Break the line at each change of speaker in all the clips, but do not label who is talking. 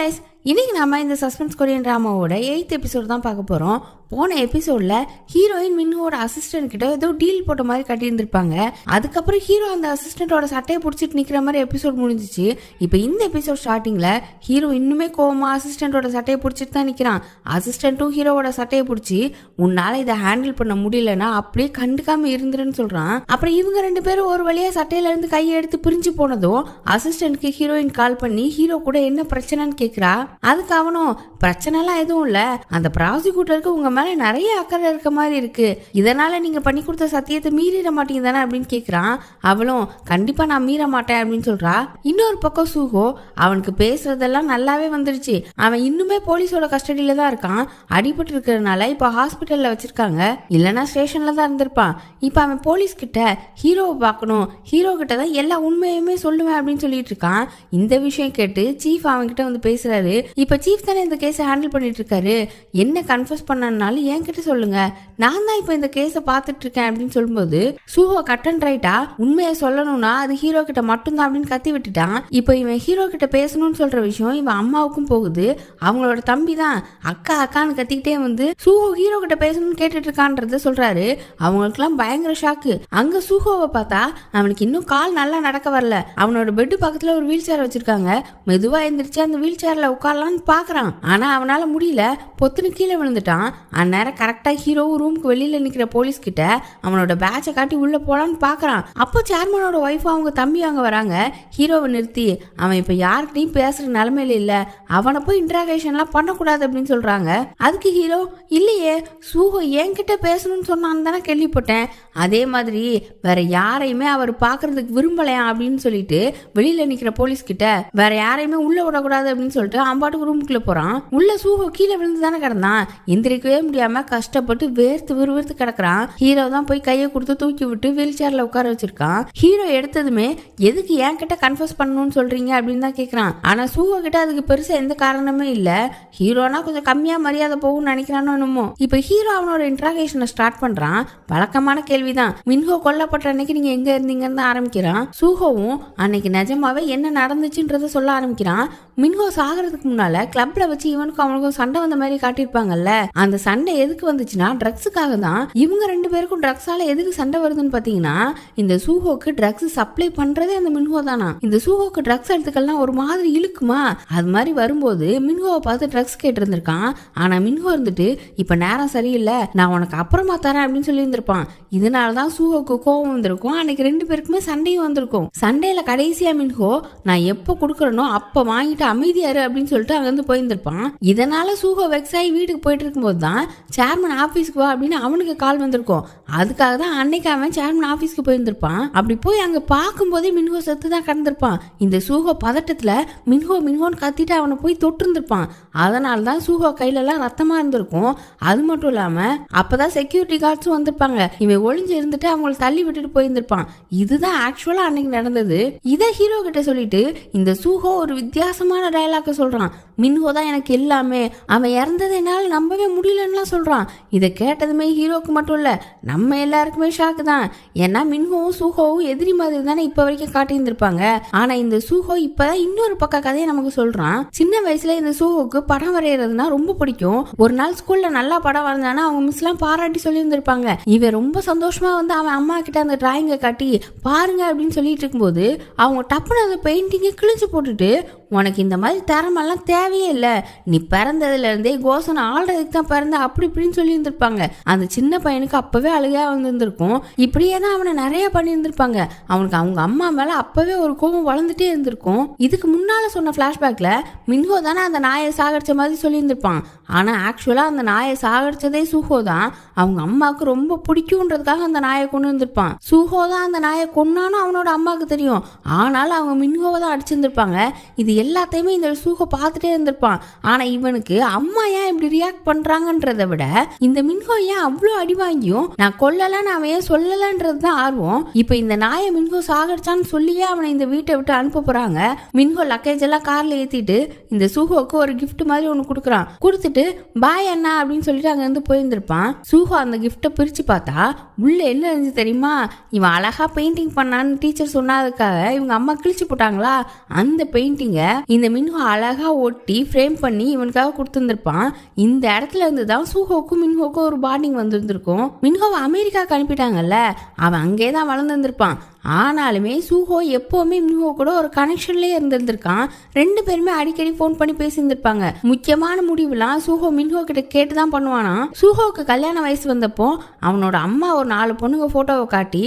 Guys, இன்னைக்கு நம்ம இந்த சஸ்பென்ஸ் கொரியன் டிராமாவோட 8th எபிசோட் தான் பார்க்க போறோம். போன எபிசோட்ல ஹீரோயின் மின்ஹோட அசிஸ்டன்ட் கிட்ட ஏதோ டீல் போட்ட மாதிரி கட்டியிருந்திருப்பாங்க. அதுக்கப்புறம் ஹீரோ அந்த அசிஸ்டன்டோட சட்டையை பிடிச்சிட்டு நிக்கிற மாதிரி எபிசோட் முடிஞ்சிச்சு. இப்போ இந்த எபிசோட் ஸ்டார்டிங்ல ஹீரோ இன்னுமே கோவமா அசிஸ்டன்டோட சட்டையை பிடிச்சிட்டு தான் நிக்கிறான். அசிஸ்டன்ட்டும் ஹீரோவோட சட்டையை பிடிச்சி உன்னால இதை ஹேண்டில் பண்ண முடியலன்னா அப்படியே கண்டுக்காம இருந்துருன்னு சொல்றான். அப்புறம் இவங்க 2 பேரும் ஒரு வழியா சட்டையில இருந்து கையை எடுத்து பிரிஞ்சு போனதும் அசிஸ்டன்ட்க்கு ஹீரோயின் கால் பண்ணி ஹீரோ கூட என்ன பிரச்சனைன்னு கேக்குறா. அதுக்கு அவனும் பிரச்சனை எல்லாம் எதுவும் இல்ல, அந்த ப்ராசிக்யூட்டருக்கு உங்க மேல நிறைய அக்கறை இருக்க மாதிரி இருக்கு, இதனால நீங்க பண்ணி கொடுத்த சத்தியத்தை மீறிட மாட்டீங்க தானே அப்படின்னு கேக்குறான். அவளும் கண்டிப்பா நான் மீற மாட்டேன் அப்படின்னு சொல்றா. இன்னொரு பக்கம் சூஹோ அவனுக்கு பேசுறதெல்லாம் நல்லாவே வந்துருச்சு. அவன் இன்னுமே போலீஸோட கஸ்டடியில தான் இருக்கான். அடிபட்டு இருக்கிறதுனால இப்ப ஹாஸ்பிட்டல்ல வச்சிருக்காங்க, இல்லைன்னா ஸ்டேஷன்ல தான் இருந்திருப்பான். இப்ப அவன் போலீஸ் கிட்ட ஹீரோவை பார்க்கணும், ஹீரோ கிட்ட தான் எல்லா உண்மையுமே சொல்லுவேன் அப்படின்னு சொல்லிட்டு இருக்கான். இந்த விஷயம் கேட்டு சீஃப் அவன் கிட்ட வந்து பேசுறாரு. இப்ப சீஃப் தானே இந்த கேஸை ஹேண்டில் பண்ணிட்டு இருக்காரு, என்ன கன்ஃபர்ஸ் பண்ணனாலும் என்கிட்ட சொல்லுங்க, நான் தான் இப்ப இந்த கேஸை பார்த்துட்டு இருக்கேன் அப்படின்னு சொல்லும்போது சூஹோ கட் அண்ட் ரைட்டா உண்மையை சொல்லணும்னா அது ஹீரோ கிட்ட மட்டும்தான் அப்படின்னு கத்தி விட்டுட்டான். இப்போ இவன் ஹீரோ கிட்ட பேசணும்னு சொல்ற விஷயம் இவன் அம்மாவுக்கும் போகுது. அவங்களோட தம்பி தான் அக்கா அக்கான்னு கத்திக்கிட்டே வந்து சூஹோ ஹீரோ கிட்ட பேசணும்னு கேட்டுட்டு இருக்கான்றத சொல்றாரு. அவங்களுக்குலாம் பயங்கர ஷாக்கு. அங்க சூஹோவை பார்த்தா அவனுக்கு இன்னும் கால் நல்லா நடக்க வரல. அவனோட பெட்டு பக்கத்துல ஒரு வீல் சேர் வச்சிருக்காங்க. மெதுவா எந்திரிச்சு அந்த வீல் சேர்ல உட்காரலான்னு பாக்குறான். ஆனா அவனால முடியல, பொத்துன்னு கீழே விழுந்துட்டான். அந்நேரம் கரெக்டா ஹீரோவும் ரூமுக்கு வெளியில நிக்கிற போலீஸ் கிட்ட அவனோட பேட்சை காட்டி உள்ள போலான்னு பாக்குறான். அப்போ சேர்மனோட ஒய்ஃப் அவங்க தம்பி அங்க வராங்க. ஹீரோவை நிறுத்தி அவன் இப்ப யார்கிட்டையும் பேசுற நிலைமையில இல்ல, அவனை போய் இன்ட்ராகேஷன் எல்லாம் பண்ணக்கூடாது அப்படின்னு சொல்றாங்க. அதுக்கு ஹீரோ இல்லையே, சூஹோ என்கிட்ட பேசணும்னு சொன்னான்னு தானே கேள்விப்பட்டேன், அதே மாதிரி வேற யாரையுமே அவர் பாக்குறதுக்கு விரும்பலையா அப்படின்னு சொல்லிட்டு வெளியில நிக்கிற போலீஸ் கிட்ட வேற யாரையுமே உள்ள விடக்கூடாது அப்படின்னு சொல்லிட்டு அம்பாட்டுக்கு ரூமுக்குள்ள போறான். உள்ள சூஹோ கீழே விழுந்து தானே கிடந்தான், எந்திரிக்கவே முடியாம கஷ்டப்பட்டு வேர்த்து விறுவிறுத்து கிடக்குறான். ஹீரோ தான் போய் கையை கொடுத்து தூக்கி விட்டு வீல் சேர்ல உட்கார வச்சிருக்கான். ஹீரோ எடுத்ததுமே எதுக்கு என் கிட்ட கன்ஃபர்ஸ் பண்ணணும்னு சொல்றீங்க அப்படின்னு தான் கேக்குறான். ஆனா சூஹோ கிட்ட அதுக்கு பெருசா எந்த காரணமே இல்ல, ஹீரோனா கொஞ்சம் கம்மியா மரியாதை போகும்னு நினைக்கிறானோ என்னமோ. இப்ப ஹீரோ அவனோட இன்ட்ராகேஷனை ஸ்டார்ட் பண்றான். வழக்கமான கேள்விதான், மின்ஹோ கொல்லப்பட்ட அன்னைக்கு நீங்க எங்க இருந்தீங்கன்னு ஆரம்பிக்கிறான். சூஹோவும் அன்னைக்கு நிஜமாவே என்ன நடந்துச்சுன்றத சொல்ல ஆரம்பிக்கிறான். மின்ஹோ சாகிறதுக்கு முன்னால கிளப்ல வச்சு இவனுக்கும் அவனுக்கும் சண்டை வந்த மாதிரி காட்டியிருப்பாங்கல்ல, அந்த சண்டை எதுக்கு வந்துச்சுன்னா ட்ரக்ஸுக்காக தான். இவங்க 2 பேருக்கும் ட்ரக்ஸால எதுக்கு சண்டை வருதுன்னு பாத்தீங்கன்னா இந்த சூஹோக்கு ட்ரக்ஸ் சப்ளை பண்றதே அந்த மின்ஹோ தானா. இந்த சூஹோக்கு ட்ரக்ஸ் எடுத்துக்கலாம் ஒரு மாதிரி இழுக்குமா, அது மாதிரி வரும்போது மின்ஹோவை பார்த்து ட்ரக்ஸ் கேட்டு இருந்திருக்கான். ஆனா மின்ஹோ இருந்துட்டு இப்ப நேரம் சரியில்லை, நான் உனக்கு அப்புறமா தரேன் அப்படின்னு சொல்லி இருந்திருப்பான். இதனாலதான் சூஹோக்கு கோவம் வந்திருக்கும். அன்னைக்கு 2 பேருக்குமே சண்டையும் வந்திருக்கும். சண்டையில கடைசியா மின்ஹோ நான் எப்ப குடுக்கறனோ அப்ப வாங்கிட்டு அமைதியாரு அப்படின்னு சொல்லிட்டு அங்க இருந்து போயிருந்திருப்பான். இதனால சூஹோ வெக்ஸ் ஆகி வீட்டுக்கு போயிட்டு இருக்கும்போது தான் சேர்மன் ஆபீஸ்க்கு வா அப்படின்னு அவனுக்கு கால் வந்திருக்கும். அதுக்காக தான் அன்னைக்கு அவன் சேர்மன் ஆபீஸ்க்கு போயிருந்திருப்பான். அப்படி போய் அங்க பார்க்கும் போதே மின்ஹோ செத்து தான் கடந்திருப்பான். இந்த சூஹோ பதட்டத்துல மின்ஹோ மின்ஹோன்னு கத்திட்டு அவனை போய் தொட்டு இருந்திருப்பான். அதனால தான் சூஹோ கையில எல்லாம் ரத்தமா இருந்திருக்கும். அது மட்டும் இல்லாம அப்பதான் செக்யூரிட்டி கார்ட்ஸும் வந்திருப்பாங்க. இவன் ஒளிஞ்சு இருந்துட்டு அவங்களை தள்ளி விட்டுட்டு போயிருந்திருப்பான். இதுதான் ஆக்சுவலா அன்னைக்கு நடந்தது. இதை ஹீரோ கிட்ட சொல்லிட்டு இந்த சூஹோ ஒரு வித்தியாசமான டயலாக சொல்றான். மின்ஹோ தான் எனக்கு எல்லாமே, அவன் இறந்தது என்னால நம்பவே முடியலன்னா சொல்றான். இதை கேட்டதுமே ஹீரோக்கு மட்டும் இல்ல நம்ம எல்லாருக்குமே ஷாக்கு தான். ஏன்னா மின்ஹோவும் சூஹோவும் எதிரி மாதிரி தானே இப்ப வரைக்கும் காட்டியிருந்திருப்பாங்க. ஆனா இந்த சூஹோ இப்பதான் இன்னொரு பக்க கதையை நமக்கு சொல்றான். சின்ன வயசுல இந்த சூஹோக்கு படம் வரைகிறதுனா ரொம்ப பிடிக்கும். ஒரு நாள் ஸ்கூல்ல நல்லா படம் வரைஞ்சானா அவங்க மிஸ் எல்லாம் பாராட்டி சொல்லி இருந்திருப்பாங்க. இவன் ரொம்ப சந்தோஷமா வந்து அவன் அம்மா கிட்ட அந்த டிராயிங்கை காட்டி பாருங்க அப்படின்னு சொல்லிட்டு இருக்கும்போது அவங்க டப்புன்னு அந்த பெயிண்டிங்கை கிழிச்சு போட்டுட்டு உனக்கு இந்த மாதிரி திறமெல்லாம் தேவையே இல்லை, நீ பிறந்ததுல இருந்தே கோசனை ஆள்றதுக்கு தான் பிறந்த அப்படி இப்படின்னு சொல்லி இருந்திருப்பாங்க. அந்த சின்ன பையனுக்கு அப்பவே அழுகையா வந்திருந்திருக்கும். இப்படியே தான் அவனை நிறைய பண்ணியிருந்திருப்பாங்க. அவனுக்கு அவங்க அம்மா மேல அப்பவே ஒரு கோபம் வளர்ந்துட்டே இருந்திருக்கும். இதுக்கு முன்னால சொன்ன பிளாஷ்பேக்ல மின்ஹோ தானே அந்த நாயை சாகடிச்ச மாதிரி சொல்லி இருந்திருப்பான். ஆனா ஆக்சுவலா அந்த நாயை சாகடிச்சதே சூஹோ தான். அவங்க அம்மாவுக்கு ரொம்ப பிடிக்கும்ன்றதுக்காக அந்த நாயை கொண்டு வந்திருப்பான். சூஹோ தான் அந்த நாயை கொன்னானும் அவனோட அம்மாவுக்கு தெரியும். ஆனாலும் அவங்க மின்ஹோவை தான் அடிச்சிருந்திருப்பாங்க. இது எல்லாத்தையுமே இந்த சூஹோ பார்த்துட்டே இருந்திருப்பான். ஆனா இவனுக்கு அம்மா ஏன் இப்படி ரியாக்ட் பண்றாங்கன்றதை விட இந்த மின்ஹோ ஏன் அவ்வளோ அடி வாங்கியும் நான் கொல்லலன்னு அவன் ஏன் சொல்லலன்றது தான் ஆர்வம். இப்ப இந்த நாயை மின்ஹோ சாகடிச்சான்னு சொல்லியே அவனை இந்த வீட்டை விட்டு அனுப்ப போறாங்க. மின்ஹோ லக்கேஜ் எல்லாம் கார்ல ஏத்திட்டு இந்த சூஹோக்கு ஒரு கிஃப்ட் மாதிரி ஒண்ணு கொடுக்குறான். கொடுத்துட்டு கொடுத்துட்டு பாய் அண்ணா அப்படின்னு சொல்லிட்டு அங்க இருந்து போயிருந்திருப்பான். சூஹோ அந்த கிஃப்டை பிரிச்சு பார்த்தா உள்ள என்ன இருந்துச்சு தெரியுமா? இவன் அழகா பெயிண்டிங் பண்ணான்னு டீச்சர் சொன்னதுக்காக இவங்க அம்மா கிழிச்சு போட்டாங்களா, அந்த பெயிண்டிங்கை இந்த மின்ஹோ அழகா ஒட்டி ஃப்ரேம் பண்ணி இவனுக்காக கொடுத்துருந்துருப்பான். இந்த இடத்துல இருந்து தான் சூஹோக்கும் மின்ஹோக்கும் ஒரு பாண்டிங் வந்துருந்துருக்கும். மின்ஹோவை அமெரிக்காவுக்கு அனுப்பிட்டாங்கல்ல, அவன் அங்கே தான் வளர்ந்துருப்பான். ஆனாலுமே சூஹோ எப்போவுமே மின்ஹோ கூட ஒரு கனெக்ஷன்லேயே இருந்திருந்திருக்கான். 2 பேருமே அடிக்கடி ஃபோன் பண்ணி பேசியிருந்திருப்பாங்க. முக்கியமான முடிவுலாம் சூஹோ மின்ஹோ கிட்ட கேட்டு தான் பண்ணுவானா. சூஹோக்கு கல்யாண வயசு வந்தப்போ அவனோட அம்மா ஒரு 4 பொண்ணுங்க ஃபோட்டோவை காட்டி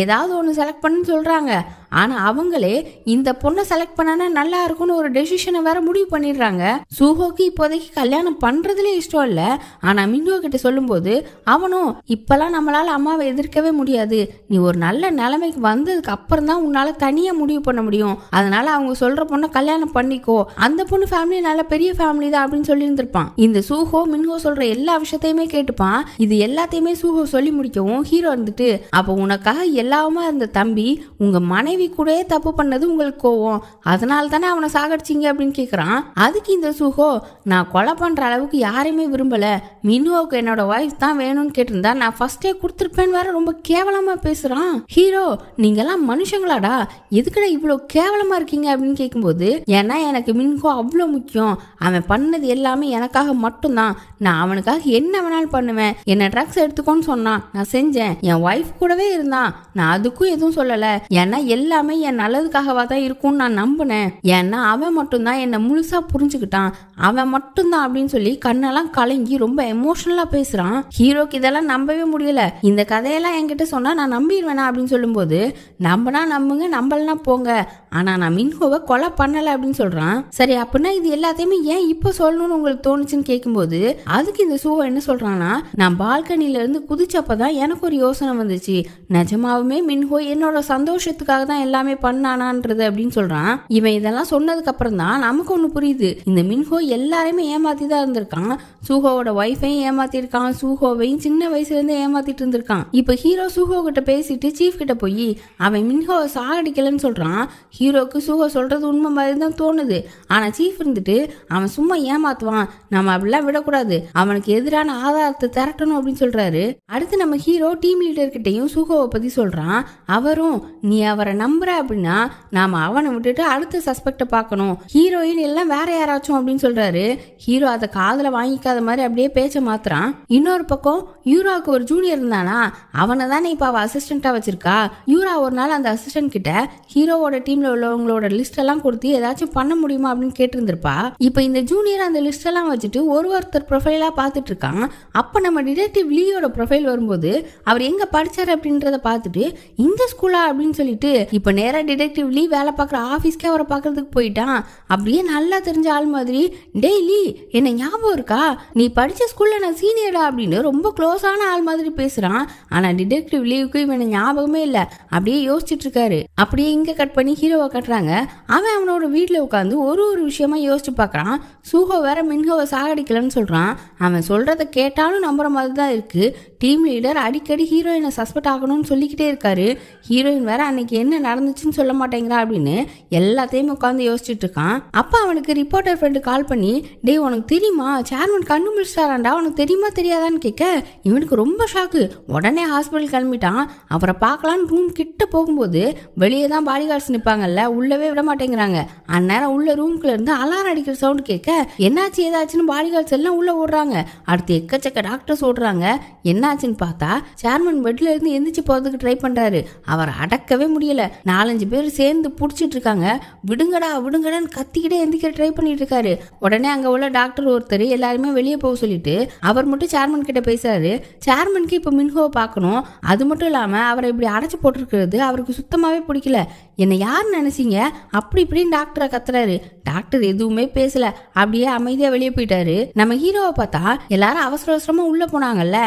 ஏதாவது ஒன்று செலக்ட் பண்ணுன்னு சொல்கிறாங்க. ஆனால் அவங்களே இந்த பொண்ணை செலக்ட் பண்ணானா நல்லா இருக்கும்னு ஒரு டெசிஷனை வேற முடிவு பண்ணிடுறாங்க. சூஹோக்கு இப்போதைக்கு கல்யாணம் பண்ணுறதுலே இஷ்டம் இல்லை. ஆனால் மின்ஹோ கிட்ட சொல்லும்போது அவனும் இப்போல்லாம் நம்மளால் அம்மாவை எதிர்க்கவே முடியாது, நீ ஒரு நல்ல நிலைமைக்கு வந்ததுக்கு அப்புறம் தான் உன்னால தனியாக முடிவு பண்ண முடியும், அதனால அவங்க சொல்கிற பொண்ணை கல்யாணம் பண்ணிக்கோ, அந்த பொண்ணு ஃபேமிலி நல்ல பெரிய ஃபேமிலி தான் அப்படின்னு சொல்லியிருந்திருப்பான். இந்த சூஹோ மின்ஹோ சொல்கிற எல்லா விஷயத்தையுமே கேட்டுப்பான். இது எல்லாத்தையுமே சூஹோ சொல்லி முடிக்கவும் ஹீரோ இருந்துட்டு, அப்போ உனக்காக எல்லாமே இருந்த தம்பி உங்கள் மனைவி கூட தப்பு பண்ணது உங்களுக்கு கோவம், அதனால தானே அவனை சாகடிச்சிங்க அப்படின்னு கேட்குறான். அதுக்கு இந்த சூஹோ, நான் கொலை பண்ணுற அளவுக்கு யாரையுமே விரும்பல, மின்ஹோவுக்கு என்னோட வைஃப் தான் வேணும்னு கேட்டிருந்தா நான் ஃபர்ஸ்டே கொடுத்துருப்பேன்னு வேற ரொம்ப கேவலமா பேசுறான். ஹீரோ, நீங்கெல்லாம் மனுஷங்களாடா, எதுக்கடா இவ்வளோ கேவலமா இருக்கீங்க அப்படின்னு கேட்கும்போது, ஏன்னா எனக்கு மின்ஹோ அவ்வளோ முக்கியம், அவன் பண்ணது எல்லாமே எனக்காக மட்டும்தான், நான் அவனுக்காக என்ன வேணாலும் பண்ணுவேன், என்ன ட்ரக்ஸ் எடுத்துக்கோன்னு சொன்னான், நான் செஞ்சேன், என் ஒய்ஃப் கூடவே இருந்தான், நான் அதுக்கும் எதுவும் சொல்லலை, ஏன்னா எல்லாமே என் நல்லதுக்காகவா தான் இருக்கும்னு நான் நம்பினேன், ஏன்னா அவன் மட்டும்தான் என்னை முழுசா புரிஞ்சுக்கிட்டான், அவன் மட்டும்தான் அப்படின்னு சொல்லி கண்ணெல்லாம் கலங்கி ரொம்ப எமோஷனலா பேசுறான். ஹீரோக்கு இதெல்லாம் நம்பவே முடியல. இந்த கதையெல்லாம் என்கிட்ட சொன்னா நான் நம்பிடுவேனா அப்படின்னு சொல்லும்போது, நம்பினா நம்புங்க, நம்பலனா போங்க, ஆனா நான் மின்ஹோவை கொலை பண்ணல அப்படின்னு சொல்றான். சரி, அப்படின்னா இது எல்லாத்தையுமே ஏன் இப்போ சொல்லணும்னு உங்களுக்கு தோணுச்சுன்னு கேட்கும்போது, அதுக்கு இந்த சூஹோ என்ன சொல்றான்னா, நான் பால்கனில இருந்து குதிச்சப்பதான் எனக்கு ஒரு யோசனை வந்துச்சு, நிஜமாவுமே மின்ஹோ என்னோட சந்தோஷத்துக்காக தான் எல்லாமே பண்ணானான்றது அப்படின்னு சொல்றான். இவன் இதெல்லாம் சொன்னதுக்கு அப்புறம் தான் நமக்கு ஒண்ணு புரியுது, இந்த மின்ஹோ எல்லாரையுமே ஏமாத்தி தான் இருந்திருக்கான். சூஹோவோட ஒய்ஃபையும் ஏமாத்திருக்கான், சூஹோவையும் சின்ன வயசுல இருந்து ஏமாத்திட்டு இருந்திருக்கான். இப்ப ஹீரோ சூஹோ கிட்ட பேசிட்டு சீஃப் கிட்ட போய் அவன் மின்ஹோவை சாகடிக்கலன்னு சொல்றான். ஹீரோக்கு சூஹோ சொல்றது உண்மை மாதிரி தான் தோணுது. ஆனா சீஃப் இருந்துட்டு, அவன் சும்மா ஏமாத்துவான், நம்ம அப்படிலாம் விடக்கூடாது, அவனுக்கு எதிரான ஆதாரத்தை திரட்டணும் அப்படின்னு சொல்றாரு. அடுத்து நம்ம ஹீரோ டீம் லீடர் கிட்டையும் சூஹோவை பத்தி சொல்றான். அவரும், நீ அவரை நம்புற அப்படின்னா நாம அவனை விட்டுட்டு அடுத்த சஸ்பெக்ட பார்க்கணும், ஹீரோயின் எல்லாம் வேற யாராச்சும் அப்படின்னு சொல்றாரு. ஹீரோ அதை காதுல வாங்கிக்காத மாதிரி அப்படியே பேச்ச மாத்துறான். இன்னொரு பக்கம் யூராவுக்கு ஒரு ஜூனியர் இருந்தானா, அவனை தானே இப்ப அவ அசிஸ்டண்டா வச்சிருக்கா. யூரா ஒரு நாள் அந்த அசிஸ்டன்ட் கிட்ட ஹீரோவோட டீம்ல உள்ளவங்களோட லிஸ்ட் எல்லாம் கொடுத்து ஏதாச்சும் பண்ண முடியுமா அப்படின்னு கேட்டிருந்திருப்பா. இப்ப இந்த ஜூனியர் அந்த லிஸ்ட் எல்லாம் வச்சுட்டு ஒருத்தர் ப்ரொஃபைலா பார்த்துட்டு இருக்கான். அப்ப நம்ம டிடெக்டிவ் லீயோட ப்ரொஃபைல் வரும்போது அவர் எங்க படிச்சாரு அப்படின்றத பார்த்துட்டு, இந்த ஸ்கூலா அப்படின்னு சொல்லிட்டு இப்ப நேரா டிடெக்டிவ் லீ வேலை பார்க்குற ஆஃபீஸ்க்கே அவரை பார்க்கறதுக்கு போயிட்டான். அப்படியே நல்லா தெரிஞ்ச ஆள் மாதிரி, டெய்லி என்ன ஞாபகம் இருக்கா, நீ படிச்ச ஸ்கூல்ல நான் சீனியரா அப்படின்னு ரொம்ப க்ளோஸான ஆள் மாதிரி பேசுறான். ஆனா டிடெக்டிவ் லீவுக்கு இவன் ஞாபகமே இல்லை, அப்படியே யோசிச்சுட்டு இருக்காரு. அப்படியே இங்க கட் பண்ணி ஹீரோவை கட்டுறாங்க. அவன் அவனோட வீட்டில் உட்காந்து ஒரு விஷயமா யோசிச்சு பார்க்கறான். சூஹோ வேற மின்ஹோவை சாகடிக்கலன்னு சொல்றான். அவன் சொல்றதை கேட்டாலும் நம்புற மாதிரி தான் இருக்கு. டீம் லீடர் அடிக்கடி ஹீரோயினை சஸ்பெக்ட் ஆகணும்னு சொல்லிக்கிட்டே இருக்காரு. ஹீரோயின் வேற அன்னைக்கு என்ன நடந்துச்சுன்னு சொல்ல மாட்டேங்கிறா அப்படின்னு எல்லாத்தையும் உட்காந்து யோசிச்சுட்டு இருக்கான். அப்ப அவனுக்கு ரிப்போர்ட்டர் ஃப்ரெண்டு கால் பண்ணி, டேய் உனக்கு தெரியுமா சேர்மன் கண்ணு முடிச்சிட்டாராண்டா, உனக்கு தெரியுமா தெரியாதான்னு கேட்க இவனுக்கு ரொம்ப ஷாக்கு. உடனே ஹாஸ்பிட்டல் கிளம்பிட்டான். அவரை பார்க்கலான்னு ரூம் கிட்ட போகும்போது வெளியே தான் பாடி கார்ட்ஸ் நிற்பாங்கல்ல, உள்ளவே விட மாட்டேங்கிறாங்க. அந்நேரம் உள்ள ரூம்குள்ள இருந்து அலாரம் அடிக்கிற சவுண்ட் கேட்க என்னாச்சு ஏதாச்சுன்னு பாடி கார்ட்ஸ் எல்லாம் உள்ள ஓடுறாங்க. அடுத்து எக்கச்சக்க டாக்டர்ஸ் ஓடுறாங்க. என்னாச்சுன்னு பார்த்தா சேர்மன் பெட்ல இருந்து எந்திரிச்சு போறதுக்கு ட்ரை பண்றாரு. அவர் அடக்கவே முடியல. 4-5 பேர் சேர்ந்து புடிச்சிட்டு இருக்காங்க. விடுங்கடா விடுங்கடான்னு கத்திக்கிட்டே எந்திரிக்க ட்ரை பண்ணிட்டு இருக்காரு. உடனே அங்க உள்ள டாக்டர் ஒருத்தர் எல்லாருமே வெளியே போக சொல்லிட்டு அவர் மட்டும் சேர்மன் கிட்ட பேசுறாரு. சேர்மனுக்கு இப்ப மின்ஹோவை பார்க்கணும், அது மட்டும் இல்லாம அவரை இப்படி அடைச்சு போட்டிருக்கிறது அவருக்கு சுத்தமாவே பிடிக்கல. என்னை யார் நினைச்சீங்க அப்படி இப்படின்னு டாக்டரை கத்துறாரு. டாக்டர் எதுவுமே பேசல, அப்படியே அமைதியா வெளியே போயிட்டாரு. நம்ம ஹீரோவை பார்த்தா எல்லாரும் அவசர அவசரமா உள்ள போனாங்கல்ல,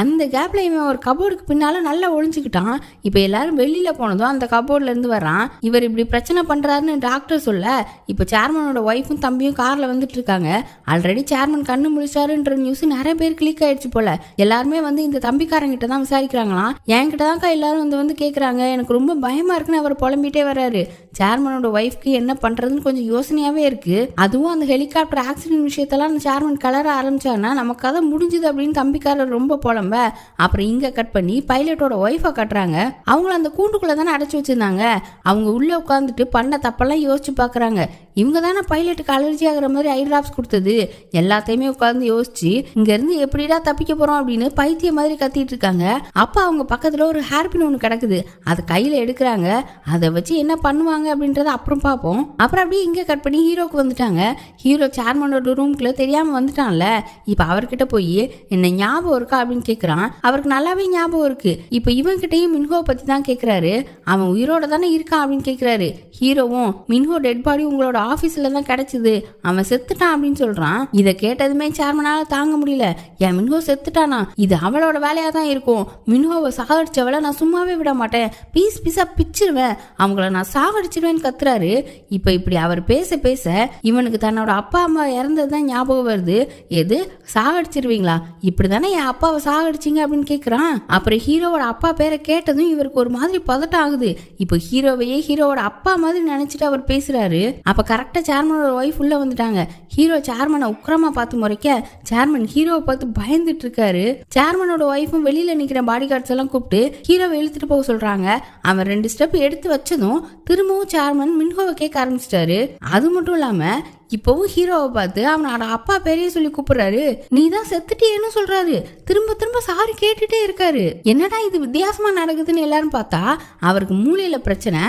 அந்த கேப்ல இவன் ஒரு கபோர்டுக்கு பின்னால நல்லா ஒளிஞ்சுக்கிட்டான். இப்ப எல்லாரும் வெளியில போனதும் அந்த கபோர்டு கம்போர்ட்ல இருந்து வரான். இவர் இப்படி பிரச்சனை பண்றாருன்னு டாக்டர் சொல்ல இப்ப சேர்மனோட ஒய்ஃபும் தம்பியும் கார்ல வந்துட்டு இருக்காங்க. ஆல்ரெடி சேர்மன் கண்ணு முழிச்சாருன்ற நியூஸ் நிறைய பேர் கிளிக் ஆயிடுச்சு போல. எல்லாருமே வந்து இந்த தம்பிக்காரங்கிட்ட தான் விசாரிக்கிறாங்களாம். என்கிட்ட தான் எல்லாரும் வந்து கேக்குறாங்க. எனக்கு ரொம்ப பயமா இருக்குன்னு அவர் புலம்பிட்டே வர்றாரு. சேர்மனோட ஒய்ஃப்க்கு என்ன பண்றதுன்னு கொஞ்சம் யோசனையாவே இருக்கு. அதுவும் அந்த ஹெலிகாப்டர் ஆக்சிடென்ட் விஷயத்தெல்லாம் அந்த சேர்மன் கலர ஆரம்பிச்சானா நம்ம கதை முடிஞ்சுது அப்படின்னு தம்பிக்காரர் ரொம்ப புலம்ப. அப்புறம் இங்க கட் பண்ணி பைலட்டோட ஒய்ஃபை கட்டுறாங்க. அவங்கள அந்த கூண்டுக்குள்ள தானே அடைச்சு வச்சிருந்தாங்க. அவங்க உள்ள உட்காந்துட்டு பண்ண தப்பெல்லாம் யோசிச்சு பாக்குறாங்க. இவங்க தானே பைலட்டுக்கு அலர்ஜி ஆகிற மாதிரி ஐ டிராப்ஸ் கொடுத்தது. எல்லாத்தையுமே உட்காந்து யோசிச்சு இங்க இருந்து எப்படிடா தப்பிக்க போறோம் அப்படின்னு பைத்திய மாதிரி கத்திட்டு இருக்காங்க. அப்ப அவங்க பக்கத்துல ஒரு ஹேர்பின் ஒண்ணு கிடக்குது. அதை கையில எடுக்கிறாங்க. அதை வச்சு என்ன பண்ணுவாங்க அப்படின்றத அப்புறம் பார்ப்போம். அப்புறம் அப்படியே இங்க கட் பண்ணி ஹீரோக்கு வந்துட்டாங்க. ஹீரோ சேர்மனோட ரூம்குள்ள தெரியாம வந்துட்டான்ல. இப்ப அவர்கிட்ட போய் என்ன ஞாபகம் இருக்கா அப்படின்னு கேக்குறான். அவருக்கு நல்லாவே ஞாபகம் இருக்கு. இப்ப இவன் கிட்டையும் மின்ஹோ பத்தி தான் கேக்குறாரு. அவன் உயிரோட தானே இருக்கான் அப்படின்னு கேக்குறாரு. ஹீரோவும் மின்ஹோ டெட் பாடி உங்களோட ஆபீஸ்ல தான் கிடைச்சது, அவன் செத்துட்டான் அப்படின்னு சொல்றான். இதை கேட்டதுமே சேர்மனால தாங்க முடியல. என் மின்ஹோ செத்துட்டானா? இது அவளோட வேலையா தான் இருக்கும். மின்ஹோவை சாகடிச்சவளை நான் சும்மாவே விட மாட்டேன், பீஸ் பீஸா பிச்சிருவேன், அவங்கள நான் சாகடிச்சிருவேன்னு கத்துறாரு. இப்ப இப்படி அவர் பேச பேச இவனுக்கு தன்னோட அப்பா அம்மா இறந்ததுதான் ஞாபகம் வருது. எது சாகடிச்சிருவீங்களா? இப்படிதானே என் அப்பாவை சாகடிச்சிங்க அப்படின்னு கேக்குறான். அப்புறம் ஹீரோவோட அப்பா பேரை கேட்டதும் இவருக்கு ஒரு மாதிரி பதட்டம் ஆகுது. இப்போ ஹீரோவையே ஹீரோவோட அப்பா மாதிரி நினைச்சிட்டு அவர் பேசுறாரு. அப்ப கரெக்டா சேர்மனோட ஒய்ஃப் உள்ள வந்துட்டாங்க. ஹீரோ சேர்மனை உக்கிரமா பார்த்து முறைக்க சேர்மன் ஹீரோவை பார்த்து பயந்துட்டு இருக்காரு. சேர்மனோட ஒய்ஃபும் வெளியில நிக்கிற பாடி கார்ட்ஸ் எல்லாம் கூப்பிட்டு ஹீரோவை இழுத்துட்டு போக சொல்றாங்க. அவன் 2 ஸ்டெப் எடுத்து வச்சதும் திரும்பவும் சேர்மன் மின்ஹோவை கேட்க ஆரம்பிச்சிட்டாரு. அது மட்டும் இல்லாம இப்பவும் ஹீரோவை பார்த்து அவனோட அப்பா பேரையே சொல்லி கூப்பிடுறாரு. நீ தான் செத்துட்டேன்னு சொல்றாரு. திரும்ப திரும்ப சாரி கேட்டுட்டே இருக்காரு. என்னடா இது வித்தியாசமா நடக்குதுன்னு எல்லாரும் பார்த்தா அவருக்கு மூளையில பிரச்சனை.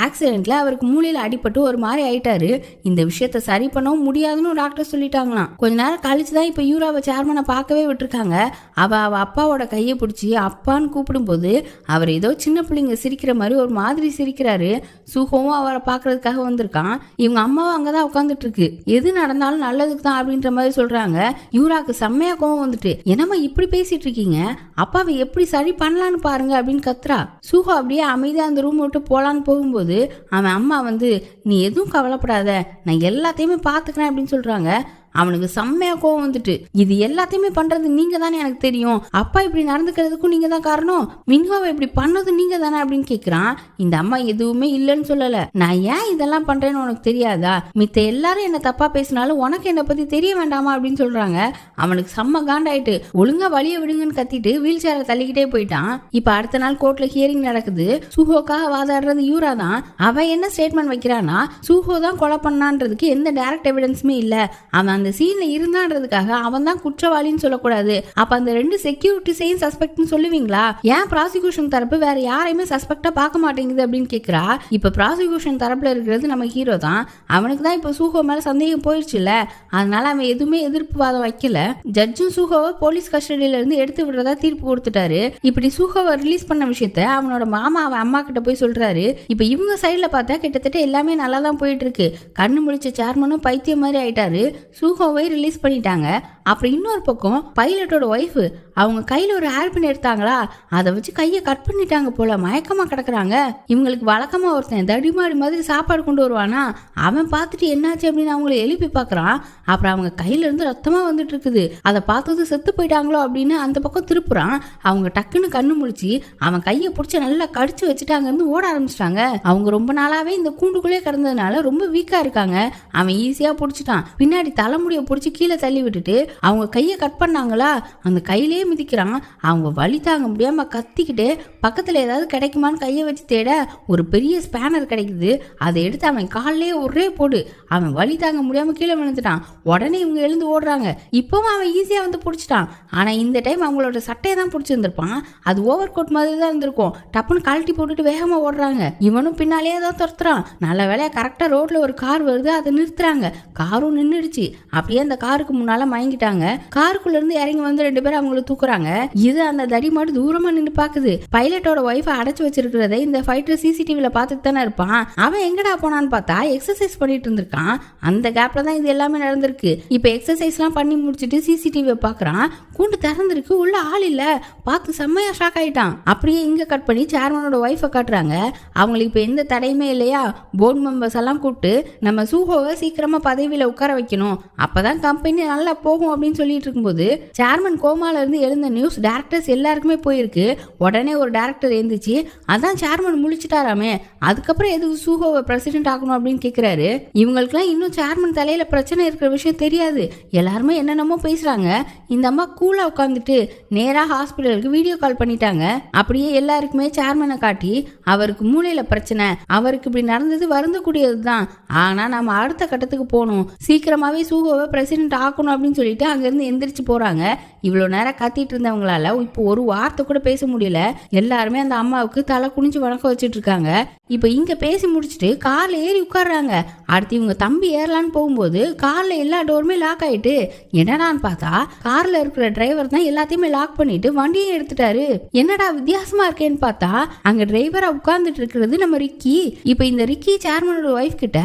ஆக்சிடென்ட்ல அவருக்கு மூளையில அடிபட்டு ஒரு மாதிரி ஆயிட்டாரு. இந்த விஷயத்த சரி பண்ணவும் முடியாதுன்னு டாக்டர் சொல்லிட்டாங்களாம். கொஞ்ச நேரம் கழிச்சுதான் இப்ப யூராவை சேர்மனை பார்க்கவே விட்டுருக்காங்க. அவ அப்பாவோட கையை பிடிச்சி அப்பான்னு கூப்பிடும் போது அவர் ஏதோ சின்ன பிள்ளைங்க சிரிக்கிற மாதிரி ஒரு மாதிரி சிரிக்கிறாரு. சுகமும் அவரை பாக்குறதுக்காக வந்திருக்கான். இவங்க அம்மாவும் அங்கதான் உட்காந்துட்டு இருக்கு. எது நடந்தாலும் நல்லதுக்கு தான் அப்படின்ற மாதிரி சொல்றாங்க. யூராக்கு செம்மையா கோவம் வந்துட்டு என்னம்மா இப்படி பேசிட்டு இருக்கீங்க, அப்பாவை எப்படி சரி பண்ணலான்னு பாருங்க அப்படின்னு கத்துறா. சுகோ அப்படியே அமைதியா அந்த ரூம் விட்டு போலான்னு போகும்போது அவன் அம்மா வந்து நீ எதுவும் கவலைப்படாத, நான் எல்லாத்தையுமே பாத்துக்கிறேன் அப்படின்னு சொல்றாங்க. அவனுக்கு செம்மையா கோவம் வந்துட்டு இது எல்லாத்தையுமே பண்றது நீங்க தானே, எனக்கு தெரியும், அப்பா இப்படி நடந்துக்கிறதுக்கும் நீங்க தான் காரணம், மின்ஹோவை இப்படி பண்ணது நீங்க தானே அப்படின்னு கேக்குறான். இந்த அம்மா எதுவுமே இல்லைன்னு சொல்லல, நான் ஏன் இதெல்லாம் பண்றேன்னு உனக்கு தெரியாதா, மித்த எல்லாரும் என்ன தப்பா பேசினாலும் உனக்கு என்ன பத்தி தெரிய வேண்டாமா அப்படின்னு சொல்றாங்க. அவனுக்கு செம்ம காண்டாயிட்டு ஒழுங்கா வழிய விடுங்கன்னு கத்திட்டு வீல் சேரை தள்ளிக்கிட்டே போயிட்டான். இப்ப அடுத்த நாள் கோர்ட்ல ஹியரிங் நடக்குது. சுஹோக்காக வாதாடுறது யூரா தான். அவன் என்ன ஸ்டேட்மெண்ட் வைக்கிறானா, சுஹோ தான் கொலை பண்ணான்றதுக்கு எந்த டைரக்ட் எவிடன்ஸுமே இல்ல, அவன் அந்த சீன்ல இருந்தான்றதுக்காக அவன் தான் குற்றவாளின்னு சொல்லக்கூடாது. அப்ப அந்த 2 செக்யூரிட்டிஸையும் சஸ்பெக்ட்னு சொல்லுவீங்களா? ஏன் ப்ராசிக்யூஷன் தரப்பு வேற யாரையுமே சஸ்பெக்டா பார்க்க மாட்டேங்குது அப்படின்னு கேக்குறா. இப்ப ப்ராசிக்யூஷன் தரப்புல இருக்கிறது நம்ம ஹீரோ தான். அவனுக்கு தான் இப்ப சூஹோ மேல சந்தேகம் போயிடுச்சுல, அதனால அவன் எதுவுமே எதிர்ப்பு வாதம் வைக்கல. ஜட்ஜும் சூஹோவை போலீஸ் கஸ்டடியில இருந்து எடுத்து விடுறதா தீர்ப்பு கொடுத்துட்டாரு. இப்படி சூஹோவை ரிலீஸ் பண்ண விஷயத்த அவனோட மாமா அவன் அம்மா கிட்ட போய் சொல்றாரு. இப்ப இவங்க சைட்ல பார்த்தா கிட்டத்தட்ட எல்லாமே நல்லா தான் போயிட்டு இருக்கு. கண்ணு முழிச்ச சேர்மனும் பைத்தியம் மாதிரி ஆயிட்டாரு. சுஹோவை ரிலீஸ் பண்ணிட்டாங்க. அப்புறம் இன்னொரு பக்கம் பைலட்டோட ஒய்ஃப் அவங்க கையில ஒரு ஹேர்பின் எடுத்தாங்களா, அதை வச்சு கையை கட் பண்ணிட்டாங்க போல, மயக்கமா கிடக்குறாங்க. இவங்களுக்கு வழக்கமா ஒருத்தன் தடிமாடி மாதிரி சாப்பாடு கொண்டு வருவானா, அவன் பார்த்துட்டு என்னாச்சு அப்படின்னு அவங்கள எழுப்பி பாக்குறான். அப்புறம் அவங்க கையில இருந்து ரத்தமா வந்துட்டு இருக்குது. அதை பார்த்தது செத்து போயிட்டாங்களோ அப்படின்னு அந்த பக்கம் திருப்புறான். அவங்க டக்குன்னு கண்ணு முழிச்சு அவன் கையை பிடிச்சி நல்லா கடிச்சு வச்சுட்டாங்க, ஓட ஆரம்பிச்சிட்டாங்க. அவங்க ரொம்ப நாளாவே இந்த கூண்டுக்குள்ளே கிடந்ததுனால ரொம்ப வீக்கா இருக்காங்க. அவன் ஈஸியா பிடிச்சிட்டான். பின்னாடி தலைமுடியை பிடிச்சி கீழே தள்ளி விட்டுட்டு அவங்க கையை கட் பண்ணாங்களா, அந்த கையிலே மிதிக்கிறான். அவங்க வலி தாங்க முடியாம கத்திக்கிட்டு பக்கத்துல ஏதாவது கிடைக்குமான்னு கையை வச்சு தேட ஒரு பெரிய ஸ்பேனர் கிடைக்குது. அதை எடுத்து அவன் காலிலே ஒரே போடு. அவன் வலி தாங்க முடியாம கீழே விழுந்துட்டான். உடனே இவங்க எழுந்து ஓடுறாங்க. இப்பவும் அவன் ஈஸியா வந்து பிடிச்சிட்டான். ஆனா இந்த டைம் அவங்களோட சட்டையை தான் பிடிச்சிருந்திருப்பான். அது ஓவர் கோட் மாதிரி தான் இருந்திருக்கும். டப்புன்னு கழட்டி போட்டுட்டு வேகமா ஓடுறாங்க. இவனும் பின்னாலேயே தான் துரத்துறான். நல்ல வேலையா கரெக்டா ரோட்ல ஒரு கார் வருது, அதை நிறுத்துறாங்க. காரும் நின்றுடுச்சு. அப்படியே அந்த காருக்கு முன்னால மயங்கிட்டாங்க. காருக்குள்ள இருந்து இறங்கி வந்து 2 பேரும் அவங்களை தூக்குறாங்க. இது அந்த தடி மாடு தூரமா நின்று பாக்குது. பைலட்டோட ஒய்ஃபை அடைச்சு வச்சிருக்கிறத இந்த ஃபைட்டர் சிசிடிவில பார்த்துட்டு தானே இருப்பான். அவன் எங்கடா போனான்னு பார்த்தா எக்ஸசைஸ் பண்ணிட்டு இருந்திருக்கான். அந்த கேப்ல தான் இது எல்லாமே நடந்திருக்கு. இப்ப எக்ஸசைஸ்லாம் பண்ணி முடிச்சுட்டு சிசிடிவியை பாக்குறான். கூண்டு திறந்திருக்கு, உள்ள ஆள் இல்ல. பார்த்து செம்மையா ஷாக் ஆயிட்டான். அப்படியே இங்க கட் பண்ணி சேர்மனோட ஒய்ஃபை காட்டுறாங்க. அவங்களுக்கு இப்ப எந்த தடையுமே இல்லையா. போர்டு மெம்பர்ஸ் எல்லாம் கூப்பிட்டு நம்ம சூஹோவை சீக்கிரமா பதவியில உட்கார வைக்கணும், அப்பதான் கம்பெனி நல்லா போகும் அப்படின்னு சொல்லிட்டு இருக்கும்போது சேர்மன் கோமால இருந்து எழுந்த நியூஸ் டைரக்டர்ஸ் எல்லாருக்குமே போயிருக்கு. உடனே ஒரு டைரக்டர் எழுந்துச்சு, அதான் சேர்மன் முழிச்சிட்டாராமே, அதுக்கப்புறம் எதுக்கு சூஹோவை பிரசிடென்ட் ஆகணும் அப்படின்னு கேட்கிறாரு. இவங்களுக்குலாம் இன்னும் சேர்மன் தலையில பிரச்சனை இருக்கிற விஷயம் தெரியாது. எல்லாருமே என்னென்னமோ பேசுறாங்க. இந்த அம்மா கூலா உட்காந்துட்டு நேரா ஹாஸ்பிட்டலுக்கு வீடியோ கால் பண்ணிட்டாங்க. அப்படியே எல்லாருக்குமே சேர்மனை காட்டி அவருக்கு மூளையில பிரச்சனை, அவருக்கு இப்படி நடந்தது வருந்தக்கூடியதுதான், ஆனா நம்ம அடுத்த கட்டத்துக்கு போகணும், சீக்கிரமாவே சூஹோவை பிரசிடென்ட் ஆக்கணும் அப்படின்னு சொல்லிட்டு அங்கிருந்து எந்திரிச்சு போறாங்க. இவ்வளவு நேரம் கத்திட்டு இருந்தவங்களால இப்போ ஒரு வார்த்தை கூட பேச முடியல. எல்லாருமே அந்த அம்மாவுக்கு தலை குனிஞ்சு வணக்கம் வச்சுட்டு இருக்காங்க. இப்ப இங்க பேசி முடிச்சுட்டு கார்ல ஏறி உட்கார்றாங்க. அடுத்து இவங்க தம்பி ஏறலான்னு போகும்போது கார்ல எல்லா டோருமே லாக் ஆயிட்டு, என்னடான்னு பார்த்தா கார்ல இருக்கிற டிரைவர் தான் எல்லாத்தையுமே லாக் பண்ணிட்டு வண்டியை எடுத்துட்டாரு. என்னடா வித்தியாசமா இருக்கேன்னு பார்த்தா அங்க டிரைவரா உட்கார்ந்துட்டு இருக்கிறது நம்ம ரிக்கி. இப்ப இந்த ரிக்கி சேர்மனோட ஒய்ஃப் கிட்ட,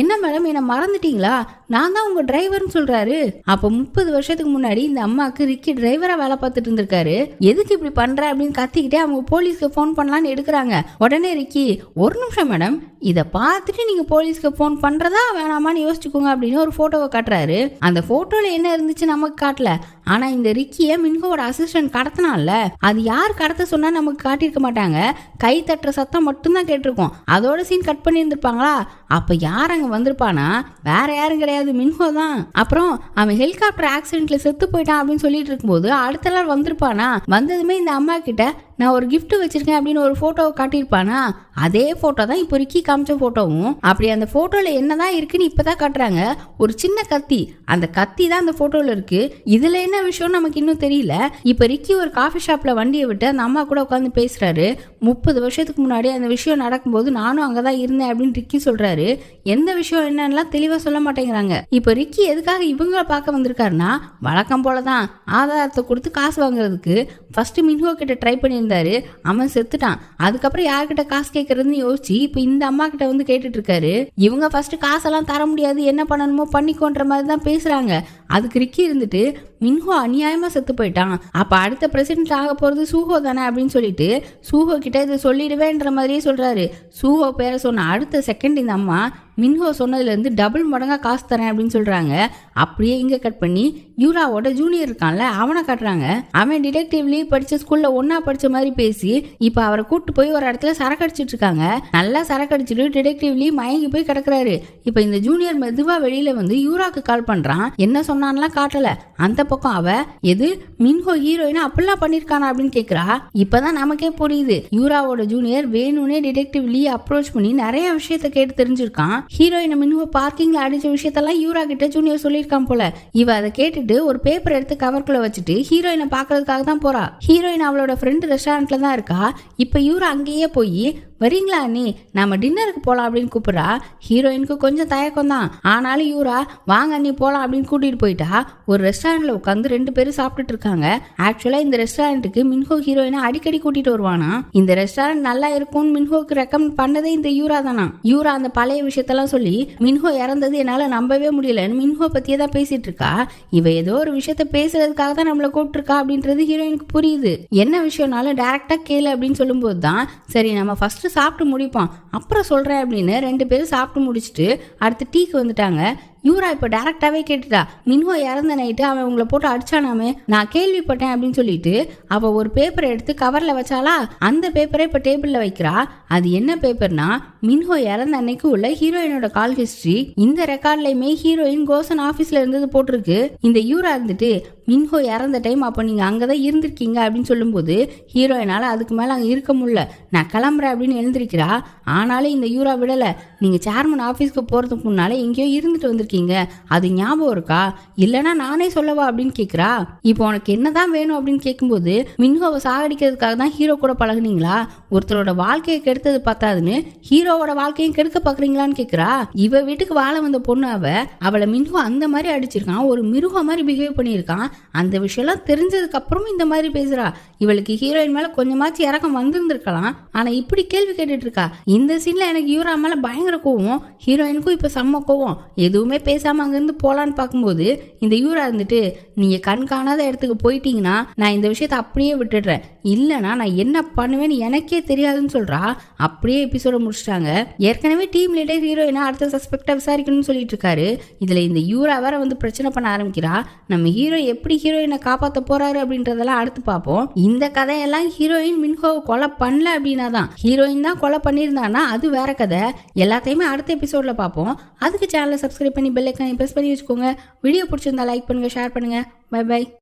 என்ன மேடம் என்ன மறந்துட்டீங்களா, நான் தான் உங்க டிரைவர்னு சொல்றாரு. அப்ப 30 வருஷத்துக்கு முன்னாடி இந்த அம்மாக்கு ரிக்கி டிரைவரா வேலை பார்த்துட்டு இருந்திருக்காரு. எதுக்கு இப்படி பண்ற அப்படின்னு கத்திக்கிட்டே அவங்க போலீஸ்க்கு போன் பண்ணலான்னு எடுக்கிறாங்க. உடனே ரிக்கி, ஒரு நிமிஷம் மேடம், இதை பார்த்துட்டு நீங்க போலீஸ்க்கு போன் பண்றதா வேணாமான்னு யோசிச்சுக்கோங்க அப்படின்னு ஒரு போட்டோவை காட்டுறாரு. அந்த போட்டோல என்ன இருந்துச்சு நமக்கு காட்டல. ஆனா இந்த ரிக்கிய மின்ஹோட அசிஸ்டன்ட் கடத்தினால, அது யார் கடத்த சொன்னா நமக்கு காட்டியிருக்க மாட்டாங்க. கை தட்டுற சத்தம் மட்டும்தான் கேட்டிருக்கோம். அதோட சீன் கட் பண்ணி இருந்திருப்பாங்களா? அப்ப யார் அங்க வந்திருப்பானா? வேற யாரும் கிடையாது, மின்ஹோ தான். அப்புறம் அவன் ஹெலிகாப்டர் ஆக்சிடென்ட்ல செத்து போயிட்டான் அப்படின்னு சொல்லிட்டு இருக்கும்போது அடுத்த நாள் வந்திருப்பானா? வந்ததுமே இந்த அம்மா கிட்ட நான் ஒரு கிஃப்ட் வச்சிருக்கேன் அப்படின்னு ஒரு போட்டோவை காட்டியிருப்பானா? அதே போட்டோ தான் இப்போ ரிக்கி காமிச்ச போட்டோவும். அப்படி அந்த போட்டோல என்னதான் இருக்குன்னு இப்பதான் காட்டுறாங்க. ஒரு சின்ன கத்தி, அந்த கத்தி தான் அந்த போட்டோல இருக்கு. இதுல என்ன விஷயம் நமக்கு இன்னும் தெரியல. இப்ப ரிக்கி ஒரு காஃபி ஷாப்ல வண்டியை விட்டு அந்த அம்மா கூட உட்காந்து பேசுறாரு. 30 வருஷத்துக்கு முன்னாடி அந்த விஷயம் நடக்கும்போது நானும் அங்கதான் இருந்தேன் அப்படின்னு ரிக்கி சொல்றாரு. எந்த விஷயம் என்னன்னா தெளிவா சொல்ல மாட்டேங்கிறாங்க. இப்ப ரிக்கி எதுக்காக இவங்களை பார்க்க வந்திருக்காருன்னா, வழக்கம் போலதான் ஆதாரத்தை கொடுத்து காசு வாங்குறதுக்கு. ஃபர்ஸ்ட் மின்ஹோ கிட்ட ட்ரை பண்ணியிருந்தாரு, அவன் செத்துட்டான். அதுக்கப்புறம் யார்கிட்ட காசு கேட்கறதுன்னு யோசிச்சு இப்ப இந்த அம்மா கிட்ட வந்து கேட்டுட்டு இருக்காரு. இவங்க ஃபர்ஸ்ட் காசெல்லாம் தர முடியாது, என்ன பண்ணணுமோ பண்ணிக்கோன்ற மாதிரி தான் பேசுறாங்க. அதுக்கு ரிக்கி இருந்துட்டு, மின்ஹோ அநியாயமா செத்து போயிட்டான், அப்ப அடுத்த பிரசிடென்ட் ஆக போறது சூஹோ தானே அப்படின்னு சொல்லிட்டு சூஹோ கிட்ட இதை சொல்லிடுவேன்ற மாதிரியே சொல்றாரு. சூஹோ பேரை சொன்ன அடுத்த செகண்ட் இந்த அம்மா மின்ஹோ சொன்னதுல இருந்து டபுள் மடங்கா காசு தரேன் அப்படின்னு சொல்றாங்க. அப்படியே இங்க கட் பண்ணி யூராவோட ஜூனியர் இருக்கான்ல, அவனை காட்டுறாங்க. அவன் டிடெக்டிவ்லி படிச்ச ஸ்கூல்ல ஒன்னா படிச்ச மாதிரி பேசி இப்ப அவரை கூட்டு போய் ஒரு இடத்துல சரக்கு அடிச்சிட்டு இருக்காங்க. நல்லா சரக்கு அடிச்சுட்டு டிடெக்டிவ்லி மயங்கி போய் கிடக்குறாரு. இப்ப இந்த ஜூனியர் மெதுவா வெளியில வந்து யூராக்கு கால் பண்றான். என்ன சொன்னான்லாம் காட்டல. அந்த பக்கம் அவ எது மின்ஹோ ஹீரோயினா அப்படிலாம் பண்ணிருக்கானா அப்படின்னு கேக்குறா. இப்பதான் நமக்கே புரியுது, யூராவோட ஜூனியர் வேணும்னே டிடெக்டிவ்லி அப்ரோச் பண்ணி நிறைய விஷயத்த கேட்டு தெரிஞ்சிருக்கான். ஹீரோயினை மின்ஹோ பார்க்கிங்ல அடிச்ச விஷயத்தெல்லாம் யூரா கிட்ட ஜூனியர் சொல்லியிருக்கான் போல. இவ அதை கேட்டுட்டு ஒரு பேப்பர் எடுத்து கவர்க்குள்ள வச்சுட்டு ஹீரோயினை பாக்குறதுக்காக தான் போறா. ஹீரோயின் அவளோட ஃப்ரெண்ட் ரெஸ்டாரண்ட்ல தான் இருக்கா. இப்ப யூரா அங்கேயே போய், வரீங்களா நீ, நம்ம டின்னருக்கு போலாம் அப்படின்னு கூப்பிடுறா. ஹீரோயினுக்கு கொஞ்சம் தயக்கம் தான், ஆனாலும் யூரா வாங்க நீ போலாம் அப்படின்னு கூட்டிட்டு போயிட்டா. ஒரு ரெஸ்டாரண்ட்ல உட்காந்து 2 பேரும் சாப்பிட்டுட்டு இருக்காங்க. ஆக்சுவலா இந்த ரெஸ்டாரண்ட்டுக்கு மின்ஹோ ஹீரோயினை அடிக்கடி கூட்டிட்டு வருவானா. இந்த ரெஸ்டாரண்ட் நல்லா இருக்கும்னு மின்ஹோக்கு ரெக்கமெண்ட் பண்ணதே இந்த யூரா தானா. யூரா அந்த பழைய விஷயத்தெல்லாம் சொல்லி மின்ஹோ இறந்தது என்னால நம்பவே முடியலன்னு மின்ஹோ பத்தியே தான் பேசிட்டு இருக்கா. இவ ஏதோ ஒரு விஷயத்த பேசுறதுக்காக தான் நம்மள கூப்பிட்டுருக்கா அப்படின்றது ஹீரோயினுக்கு புரியுது. என்ன விஷயம்னாலும் டைரக்டா கேளு அப்படின்னு சொல்லும் போதுதான், சரி நம்ம ஃபர்ஸ்ட் சாப்பிட்டு முடிப்போம் அப்புறம் சொல்றேன் அப்படின்னு 2 பேரும் சாப்பிட்டு முடிச்சுட்டு அடுத்து டீக்கு வந்துட்டாங்க. யூரா இப்ப டைரக்டாவே கேட்டுட்டா, மின்ஹோ இறந்த நைட்டு அவன் உங்களை போட்டு அடிச்சானாமே, நான் கேள்விப்பட்டேன் அப்படின்னு சொல்லிட்டு அவ ஒரு பேப்பரை எடுத்து கவர்ல வச்சாலா. அந்த பேப்பரை இப்ப டேபிள்ல வைக்கிறா. அது என்ன பேப்பர்னா, மின்ஹோ இறந்த அன்னைக்கு உள்ள ஹீரோயினோட கால் ஹிஸ்டரி. இந்த ரெக்கார்ட்லயுமே ஹீரோயின் கோசன் ஆபீஸ்ல இருந்தது போட்டிருக்கு. இந்த யூரா இருந்துட்டு, மின்ஹோ இறந்த டைம் அப்போ நீங்க அங்கதான் இருந்திருக்கீங்க அப்படின்னு சொல்லும்போது ஹீரோயினால அதுக்கு மேல அங்க இருக்க முடியல, நான் கிளம்புறேன் அப்படின்னு எழுந்திருக்கிறா. ஆனாலும் இந்த யூரா விடல. நீங்க சேர்மன் ஆபீஸ்க்கு போறதுக்கு முன்னாலே எங்கேயோ இருந்துட்டு வந்திருக்கீங்க, அது ஞாபகம் இருக்கா? இல்லனா நானே சொல்லவா அப்படின்னு கேக்குறா. இப்போ உனக்கு என்னதான் வேணும் அப்படின்னு கேட்கும்போது, மின்ஹோவை சாகடிக்கிறதுக்காக தான் ஹீரோ கூட பழகுனீங்களா? ஒருத்தரோட வாழ்க்கையை கெடுத்தது பத்தாதுன்னு ஹீரோவோட வாழ்க்கையும் கெடுக்க பாக்குறீங்களான்னு கேக்குறா. இவ வீட்டுக்கு வாழ வந்த பொண்ணு அவளை மின்ஹோ அந்த மாதிரி அடிச்சிருக்கான், ஒரு மிருகம் மாதிரி பிஹேவ் பண்ணியிருக்கான். அந்த விஷயம்லாம் தெரிஞ்சதுக்கு அப்புறமும் இந்த மாதிரி பேசுறா. இவளுக்கு ஹீரோயின் மேல கொஞ்சமாச்சும் இறக்கம் வந்திருந்திருக்கலாம், ஆனா இப்படி கேள்வி கேட்டுட்டு இருக்கா. இந்த சீன்ல எனக்கு யூரா மேல பயங்கர கோவம், ஹீரோயினுக்கும் இப்ப செம்ம கோவம். எதுவுமே பேசாம அங்கிருந்து போலான்னு பார்க்கும்போது இந்த யூரா இருந்துட்டு, நீங்க கண் காணாத இடத்துக்கு போயிட்டீங்கன்னா நான் இந்த விஷயத்த அப்படியே விட்டுடுறேன், இல்லைன்னா நான் என்ன பண்ணுவேன்னு எனக்கே தெரியாதுன்னு சொல்றா. அப்படியே எபிசோட முடிச்சிட்டாங்க. ஏற்கனவே டீம் லீடர் ஹீரோயினா அடுத்த சஸ்பெக்டா விசாரிக்கணும்னு சொல்லிட்டு இருக்காரு. இதுல இந்த யூரா வேற வந்து பிரச்சனை பண்ண ஆரம்பிக்கிறா. நம்ம ஹீரோ எப்படி ஹீரோயினை காப்பாற்ற போறாரு அப்படின்றதெல்லாம் அடுத்து பார்ப்போம். இந்த கதையெல்லாம் ஹீரோயின் மின்ஹோவை கொலை பண்ணல அப்படின்னா தான், ஹீரோயின் தான் கொலை பண்ணியிருந்தானா அது வேற கதை. எல்லாத்தையுமே அடுத்த எபிசோட்ல பார்ப்போம். அதுக்கு சேனலை சப்ஸ்கிரைப் பண்ணி பெல் ஐக்கானை பிரஸ் பண்ணி வச்சுக்கோங்க. வீடியோ பிடிச்சிருந்தா லைக் பண்ணுங்க, ஷேர் பண்ணுங்க. Bye by.